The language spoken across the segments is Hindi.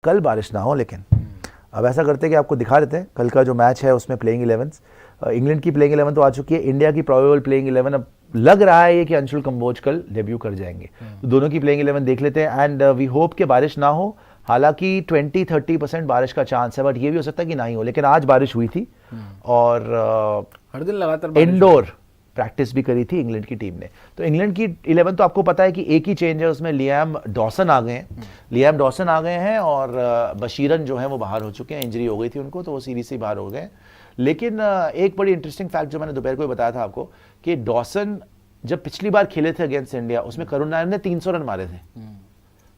कल बारिश ना हो। लेकिन अब ऐसा करते हैं कि आपको दिखा देते हैं कल का जो मैच है उसमें प्लेइंग 11। इंग्लैंड की प्लेइंग 11 तो आ चुकी है, इंडिया की प्रोबेबल प्लेइंग 11 अब लग रहा है ये कि अंशुल कंबोज कल डेब्यू कर जाएंगे। तो दोनों की प्लेइंग 11 देख लेते हैं एंड वी होप कि बारिश ना हो। हालांकि 20-30% बारिश का चांस है, बट ये भी हो सकता है कि ना ही हो। लेकिन आज बारिश हुई थी और हर दिन लगातार इंडोर प्रैक्टिस भी करी थी इंग्लैंड की टीम ने। तो इंग्लैंड की 11 तो आपको पता है कि एक ही चेंज है उसमें, लियाम डॉसन आ गए हैं। लियाम डॉसन आ गए हैं और बशीरन जो है वो बाहर हो चुके हैं, इंजरी हो गई थी उनको तो वो सीरीज से बाहर हो गए। लेकिन एक बड़ी इंटरेस्टिंग फैक्ट जो मैंने दोपहर को ही बताया था आपको कि डॉसन जब पिछली बार खेले थे अगेंस्ट इंडिया उसमें करुण नायर ने 300 रन मारे थे।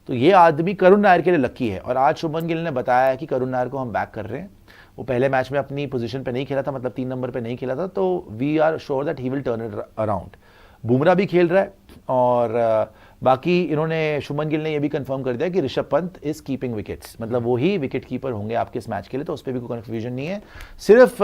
तो ये आदमी करुण नायर के लिए लकी है। और आज शुभमन गिल ने बताया है कि करुण नायर को हम बैक कर रहे हैं। वो पहले मैच में अपनी पोजीशन पे नहीं खेला था, मतलब 3 नंबर पे नहीं खेला था, तो we are sure that he will turn it around. Bumrah भी खेल रहा है और बाकी इन्होंने शुभमन गिल ने ये भी कंफर्म कर दिया कि Rishabh Pant is keeping wickets, मतलब वो ही विकेट कीपर होंगे आपके इस मैच के लिए। तो उस पर भी कोई कन्फ्यूजन नहीं है। सिर्फ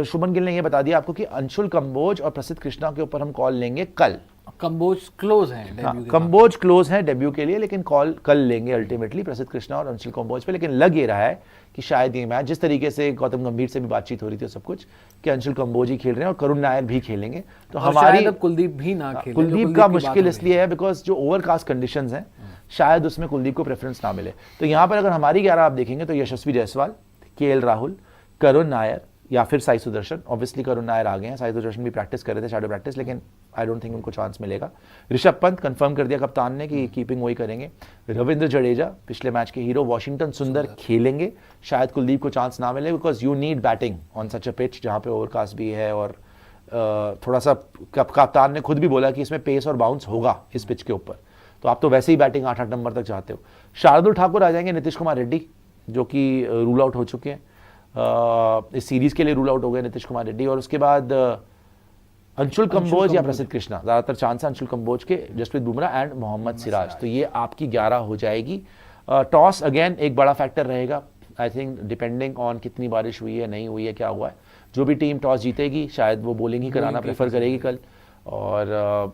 शुभमन गिल ने ये बता दिया आपको कि अंशुल कंबोज और प्रसिद्ध कृष्णा के ऊपर हम कॉल लेंगे कल। कंबोज क्लोज है डेब्यू के कंबोज क्लोज है डेब्यू के लिए, लेकिन कॉल कल लेंगे अल्टीमेटली प्रसिद्ध कृष्णा और अंशुल कंबोज पे। लेकिन लग ये रहा है कि शायद ये मैच, जिस तरीके से गौतम गंभीर से भी बातचीत हो रही थी सब कुछ, कि अंशुल कंबोज ही खेल रहे हैं और करुण नायर भी खेलेंगे। तो हमारी अब कुलदीप भी ना खेले। कुलदीप का मुश्किल इसलिए है बिकॉज जो ओवरकास्ट कंडीशंस हैं शायद उसमें कुलदीप को प्रेफरेंस ना मिले। तो यहाँ पर अगर हमारी 11 आप देखेंगे तो यशस्वी जायसवाल, केएल राहुल, करुण नायर या फिर साई सुदर्शन। ऑब्वियसली करुण नायर आ गए हैं, साई सुदर्शन भी प्रैक्टिस कर रहे थे, शैडो प्रैक्टिस, लेकिन आई डोंट थिंक उनको चांस मिलेगा। ऋषभ पंत कंफर्म कर दिया कप्तान ने कि कीपिंग वही करेंगे। रविंद्र जडेजा पिछले मैच के हीरो, वॉशिंगटन सुंदर खेलेंगे। शायद कुलदीप को चांस ना मिले because you need batting on such a pitch जहाँ पे ओवरकास्ट भी है और थोड़ा सा कप्तान ने खुद भी बोला कि इसमें पेस और बाउंस होगा इस पिच के ऊपर। तो आप तो वैसे ही बैटिंग 8-8 नंबर तक चाहते हो। शार्दुल ठाकुर आ जाएंगे, नीतीश कुमार रेड्डी जो कि रूल आउट हो चुके हैं, इस सीरीज के लिए रूल आउट हो गए नीतीश कुमार रेड्डी। और उसके बाद अंशुल कंबोज या प्रसिद्ध कृष्णा, ज्यादातर चांस है अंशुल कंबोज के, जसप्रीत बुमराह एंड मोहम्मद सिराज। तो ये आपकी 11 हो जाएगी। टॉस अगेन एक बड़ा फैक्टर रहेगा, आई थिंक डिपेंडिंग ऑन कितनी बारिश हुई है, नहीं हुई है, क्या हुआ है। जो भी टीम टॉस जीतेगी शायद वो बॉलिंग ही कराना प्रेफर करेगी कल। और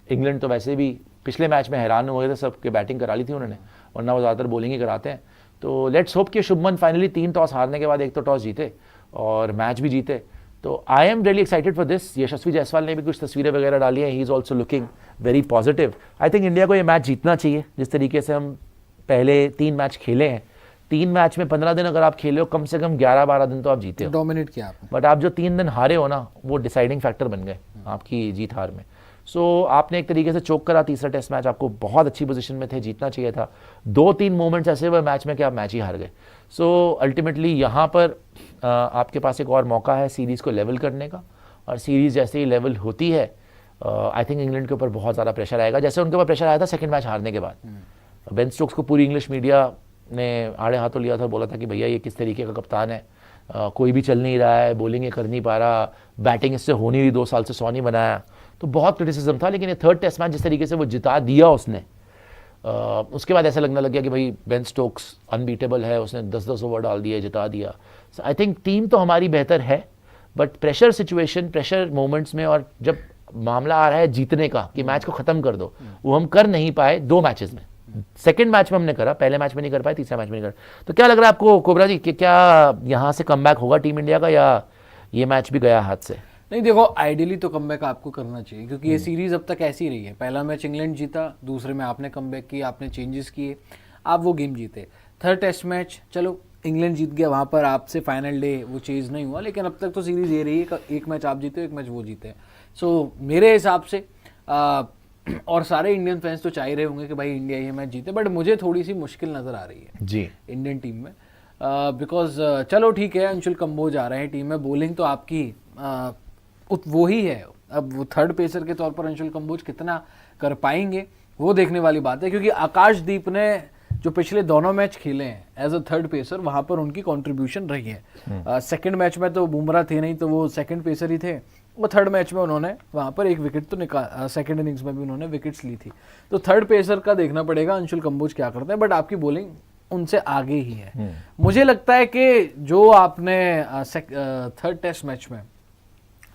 इंग्लैंड तो वैसे भी पिछले मैच में हैरान हुए थे, सबके बैटिंग करा ली थी उन्होंने, वरना वो ज़्यादातर बॉलिंग ही कराते हैं। तो लेट्स होप कि शुभमन फाइनली 3 टॉस हारने के बाद एक तो टॉस जीते और मैच भी जीते। तो I am really excited for this. Yashasvi Jaiswal ने भी कुछ तस्वीरें वगैरह डाली हैं, he is also looking very positive. I think India को ये मैच जीतना चाहिए। जिस तरीके से हम पहले 3 मैच खेले हैं, 3 मैच में 15 दिन अगर आप खेले हो, कम से कम 11-12 दिन तो आप जीते हो, डोमिनेट किया आपने। बट आप जो 3 दिन हारे हो ना, वो डिसाइडिंग फैक्टर बन गए आपकी जीत हार में। सो आपने एक तरीके से चोक करा तीसरा टेस्ट मैच, आपको बहुत अच्छी पोजीशन में थे, जीतना चाहिए था। 2-3 मोमेंट्स ऐसे हुए मैच में कि आप मैच ही हार गए। सो अल्टीमेटली यहाँ पर आपके पास एक और मौका है सीरीज़ को लेवल करने का, और सीरीज़ जैसे ही लेवल होती है आई थिंक इंग्लैंड के ऊपर बहुत ज़्यादा प्रेशर आएगा, जैसे उनके ऊपर प्रेशर आया था सेकंड मैच हारने के बाद। बेन स्टोक्स को पूरी इंग्लिश मीडिया ने आड़े हाथों लिया था, बोला था कि भैया ये किस तरीके का कप्तान है, कोई भी चल नहीं रहा है, बॉलिंग कर नहीं पा रहा, बैटिंग इससे हो नहीं रही, 2 साल से 100 नहीं बनाया। तो बहुत क्रिटिसिज्म था। लेकिन ये थर्ड टेस्ट मैच जिस तरीके से वो जिता दिया उसने, उसके बाद ऐसा लगने लग गया कि भाई बेन स्टोक्स अनबीटेबल है, उसने 10-10 ओवर डाल दिए, जिता दिया। सो आई थिंक टीम तो हमारी बेहतर है, but pressure situation, pressure moments में, और जब मामला आ रहा है जीतने का कि मैच को ख़त्म कर दो, वो हम कर नहीं पाए 2 मैचेस में। सेकंड मैच में हमने करा, पहले मैच में नहीं कर पाए, तीसरा मैच में नहीं कर। तो क्या लग रहा है आपको कोबरा जी कि क्या यहाँ से कमबैक होगा टीम इंडिया का, या ये मैच भी गया हाथ से? नहीं, देखो आइडियली तो कमबैक आपको करना चाहिए, क्योंकि ये सीरीज अब तक ऐसी रही है। पहला मैच इंग्लैंड जीता, दूसरे में आपने कमबैक किया, आपने चेंजेस किए, आप वो गेम जीते। थर्ड टेस्ट मैच चलो इंग्लैंड जीत गया, वहाँ पर आपसे फाइनल डे वो चेंज नहीं हुआ, लेकिन अब तक तो सीरीज ये रही है, एक मैच आप जीते, एक मैच वो जीते। सो मेरे हिसाब से और सारे इंडियन फैंस तो चाह रहे होंगे कि भाई इंडिया ये मैच जीते, बट मुझे थोड़ी सी मुश्किल नज़र आ रही है जी इंडियन टीम में। बिकॉज चलो ठीक है, अंशुल कंबोज आ रहे हैं टीम में, बॉलिंग तो आपकी वो ही है। अब वो थर्ड पेसर के तौर पर अंशुल कंबोज कितना कर पाएंगे वो देखने वाली बात है, क्योंकि आकाशदीप ने जो पिछले दोनों मैच खेले हैं एज अ थर्ड पेसर, वहां पर उनकी कंट्रीब्यूशन रही है। सेकंड मैच में तो बुमराह थे नहीं, तो वो सेकंड पेसर ही थे। वो थर्ड मैच में उन्होंने वहां पर एक विकेट तो निकाल, सेकंड इनिंग्स में भी उन्होंने विकेट्स ली थी। तो थर्ड पेसर का देखना पड़ेगा अंशुल कंबोज क्या करते हैं, बट आपकी बॉलिंग उनसे आगे ही है। मुझे लगता है कि जो आपने थर्ड टेस्ट मैच में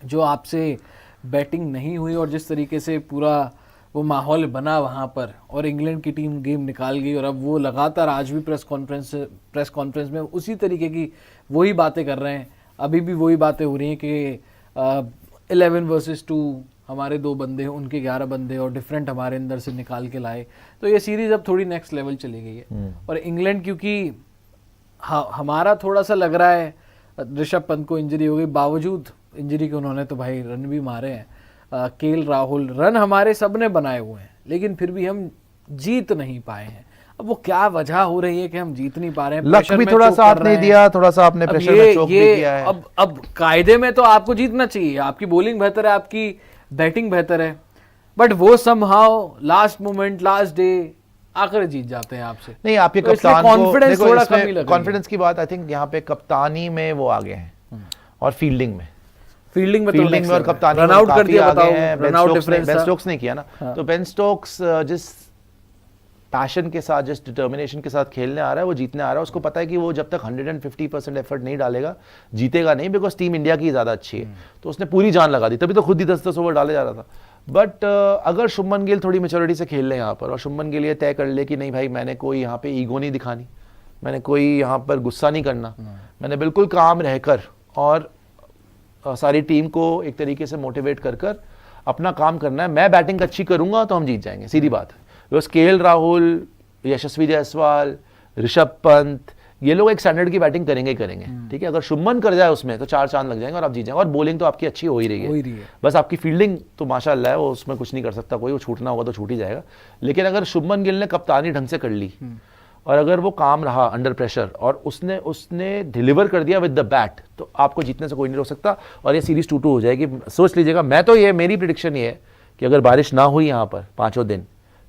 जो आपसे बैटिंग नहीं हुई और जिस तरीके से पूरा वो माहौल बना वहाँ पर और इंग्लैंड की टीम गेम निकाल गई, और अब वो लगातार आज भी प्रेस कॉन्फ्रेंस में उसी तरीके की वही बातें कर रहे हैं। अभी भी वही बातें हो रही हैं कि 11 वर्सेस 2 हमारे 2 बंदे हैं, उनके 11 बंदे, और डिफरेंट हमारे अंदर से निकाल के लाए। तो ये सीरीज अब थोड़ी नेक्स्ट लेवल चली गई है। और इंग्लैंड क्योंकि हमारा थोड़ा सा लग रहा है ऋषभ पंत को इंजरी हो गई, बावजूद इंजरी के उन्होंने तो भाई रन भी मारे हैं। केएल राहुल, रन हमारे सब ने बनाए हुए हैं, लेकिन फिर भी हम जीत नहीं पाए हैं। अब वो क्या वजह हो रही है कि हम जीत नहीं पा रहे हैं? लक भी थोड़ा साथ नहीं दिया, थोड़ा सा आपने प्रेशर में चोक भी किया है। अब कायदे में तो आपको जीतना चाहिए, आपकी बॉलिंग बेहतर है, आपकी बैटिंग बेहतर है, बट वो somehow last moment, last day आकर जीत जाते हैं आपसे। नहीं, आपके तो कप्तान को कॉन्फिडेंस थोड़ा कम ही लग रही है। कॉन्फिडेंस की बात आई थिंक यहाँ पे कप्तानी में वो आगे हैं और फील्डिंग में और कप्तानी रन में आउट कर काफी दिया, आगे बताओ। हैं। Run out difference Ben Stokes ने किया ना, तो बेन स्टोक्स जिस पैशन के साथ, जिस डिटर्मिनेशन के साथ खेलने आ रहा है, वो जीतने आ रहा है। उसको पता है कि वो जब तक 150% एफर्ट नहीं डालेगा जीतेगा नहीं, बिकॉज टीम इंडिया की ज़्यादा अच्छी है। तो उसने पूरी जान लगा दी, तभी तो खुद ही 10-10 ओवर डाले जा रहा था। बट अगर शुभमन गिल थोड़ी मेच्योरिटी से खेल ले यहाँ पर, और शुभमन गिल ये तय कर ले कि नहीं भाई, मैंने कोई यहाँ पे ईगो नहीं दिखानी, मैंने कोई यहाँ पर गुस्सा नहीं करना, मैंने बिल्कुल काम रहकर और सारी टीम को एक तरीके से मोटिवेट कर कर अपना काम करना है, मैं बैटिंग अच्छी करूंगा तो हम जीत जाएंगे, सीधी बात है। बिकॉज केएल राहुल, यशस्वी जायसवाल, ऋषभ पंत, ये लोग एक स्टैंडर्ड की बैटिंग करेंगे ही करेंगे, ठीक है। अगर शुभमन कर जाए उसमें तो 4 चांद लग जाएंगे और आप जीत जाएंगे। और बॉलिंग तो आपकी अच्छी हो ही रही है, बस आपकी फील्डिंग तो माशाल्लाह है, वो उसमें कुछ नहीं कर सकता कोई, वो छूटना होगा तो छूट ही जाएगा। लेकिन अगर शुभमन गिल ने कप्तानी ढंग से कर ली और अगर वो काम रहा अंडर प्रेशर और उसने डिलीवर कर दिया विद द बैट, तो आपको जीतने से कोई नहीं रोक सकता और ये सीरीज 2-2 हो जाएगी। सोच लीजिएगा, मैं तो ये मेरी प्रेडिक्शन ये है कि अगर बारिश ना हुई यहाँ पर 5 दिन,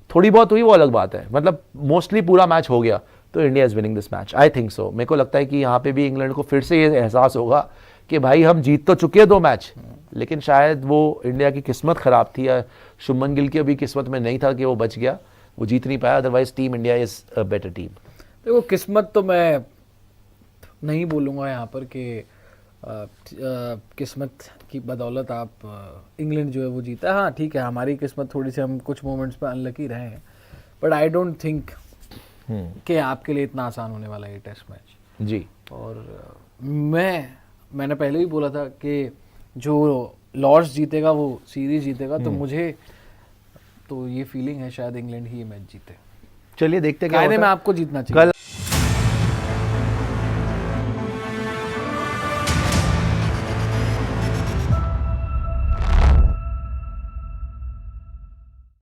थोड़ी बहुत हुई वो अलग बात है, मतलब मोस्टली पूरा मैच हो गया, तो India is winning this match, I think so. मेरे को लगता है कि यहाँ पे भी इंग्लैंड को फिर से ये एहसास होगा कि भाई हम जीत तो चुके हैं 2 मैच, लेकिन शायद वो इंडिया की किस्मत खराब थी या शुभमन गिल की अभी किस्मत में नहीं था कि वो बच गया, वो जीत नहीं पाया। Otherwise team India is a better team. देखो, किस्मत तो मैं नहीं बोलूँगा यहाँ पर कि किस्मत की बदौलत आप इंग्लैंड जो है वो जीता। हाँ ठीक है, हमारी किस्मत थोड़ी सी, हम कुछ मोमेंट्स पे अनलकी रहे हैं, बट आई डोंट थिंक कि आपके लिए इतना आसान होने वाला है ये टेस्ट मैच जी। और मैंने पहले भी बोला था कि जो लॉर्ड्स जीतेगा वो सीरीज जीतेगा, तो मुझे तो ये फीलिंग है शायद इंग्लैंड ही ये मैच जीते। चलिए देखते हैं क्या होता है। में आपको जीतना चाहिए।